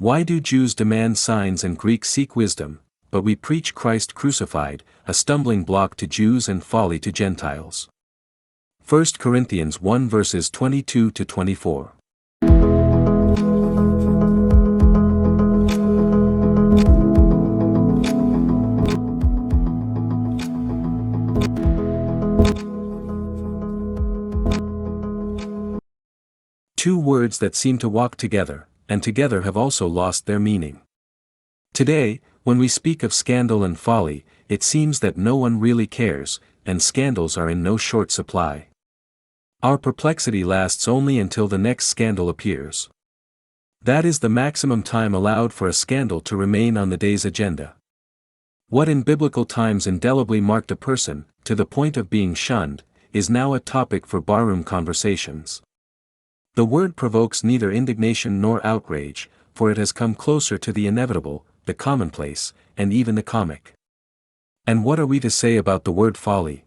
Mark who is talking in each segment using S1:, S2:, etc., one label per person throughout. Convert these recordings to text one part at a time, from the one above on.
S1: Why do Jews demand signs and Greeks seek wisdom, but we preach Christ crucified, a stumbling block to Jews and folly to Gentiles? 1 Corinthians 1 verses 22 to 24. Two words that seem to walk together, and together have also lost their meaning. Today, when we speak of scandal and folly, it seems that no one really cares, and scandals are in no short supply. Our perplexity lasts only until the next scandal appears. That is the maximum time allowed for a scandal to remain on the day's agenda. What in biblical times indelibly marked a person, to the point of being shunned, is now a topic for barroom conversations. The word provokes neither indignation nor outrage, for it has come closer to the inevitable, the commonplace, and even the comic. And what are we to say about the word folly?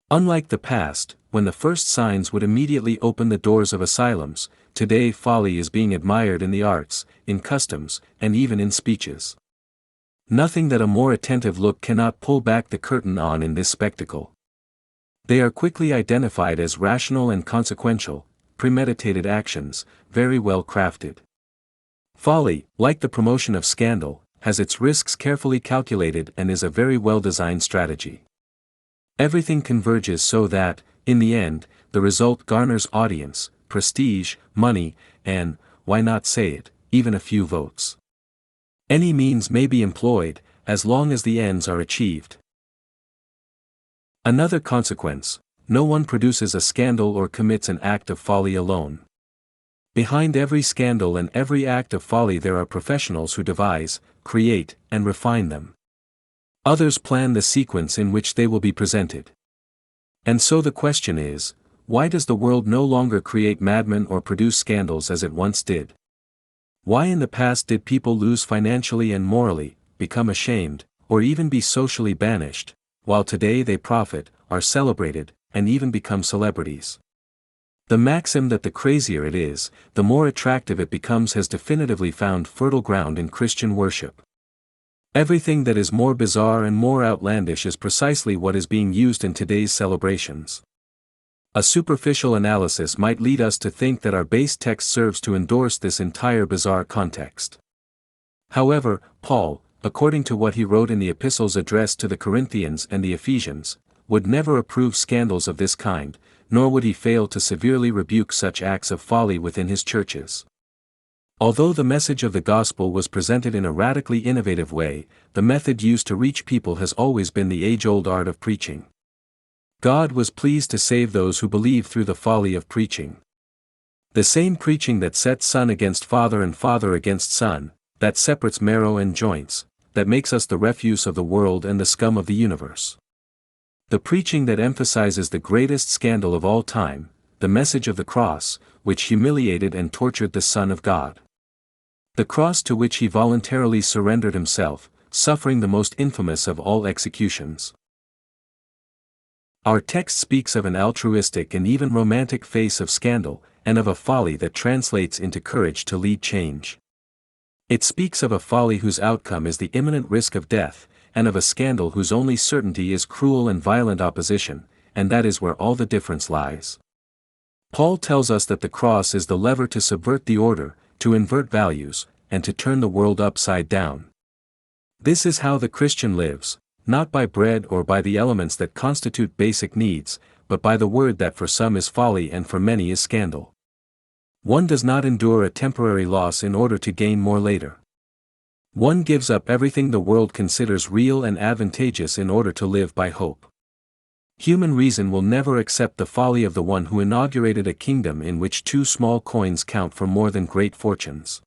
S1: Unlike the past, when the first signs would immediately open the doors of asylums, today folly is being admired in the arts, in customs, and even in speeches. Nothing that a more attentive look cannot pull back the curtain on in this spectacle. They are quickly identified as rational and consequential, premeditated actions, very well crafted. Folly, like the promotion of scandal, has its risks carefully calculated and is a very well-designed strategy. Everything converges so that, in the end, the result garners audience, prestige, money, and, why not say it, even a few votes. Any means may be employed, as long as the ends are achieved. Another consequence: no one produces a scandal or commits an act of folly alone. Behind every scandal and every act of folly there are professionals who devise, create, and refine them. Others plan the sequence in which they will be presented. And so the question is, why does the world no longer create madmen or produce scandals as it once did? Why in the past did people lose financially and morally, become ashamed, or even be socially banished, while today they profit, are celebrated, and even become celebrities? The maxim that the crazier it is, the more attractive it becomes has definitively found fertile ground in Christian worship. Everything that is more bizarre and more outlandish is precisely what is being used in today's celebrations. A superficial analysis might lead us to think that our base text serves to endorse this entire bizarre context. However, Paul, according to what he wrote in the epistles addressed to the Corinthians and the Ephesians, would never approve scandals of this kind, nor would he fail to severely rebuke such acts of folly within his churches. Although the message of the gospel was presented in a radically innovative way, the method used to reach people has always been the age-old art of preaching. God was pleased to save those who believe through the folly of preaching. The same preaching that sets son against father and father against son, that separates marrow and joints, that makes us the refuse of the world and the scum of the universe. The preaching that emphasizes the greatest scandal of all time, the message of the cross, which humiliated and tortured the Son of God. The cross to which he voluntarily surrendered himself, suffering the most infamous of all executions. Our text speaks of an altruistic and even romantic face of scandal, and of a folly that translates into courage to lead change. It speaks of a folly whose outcome is the imminent risk of death, and of a scandal whose only certainty is cruel and violent opposition, and that is where all the difference lies. Paul tells us that the cross is the lever to subvert the order, to invert values, and to turn the world upside down. This is how the Christian lives, not by bread or by the elements that constitute basic needs, but by the word that for some is folly and for many is scandal. One does not endure a temporary loss in order to gain more later. One gives up everything the world considers real and advantageous in order to live by hope. Human reason will never accept the folly of the one who inaugurated a kingdom in which 2 small coins count for more than great fortunes.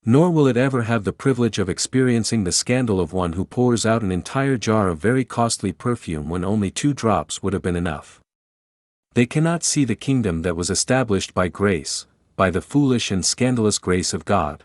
S1: Nor will it ever have the privilege of experiencing the scandal of one who pours out an entire jar of very costly perfume when only 2 drops would have been enough. They cannot see the kingdom that was established by grace, by the foolish and scandalous grace of God.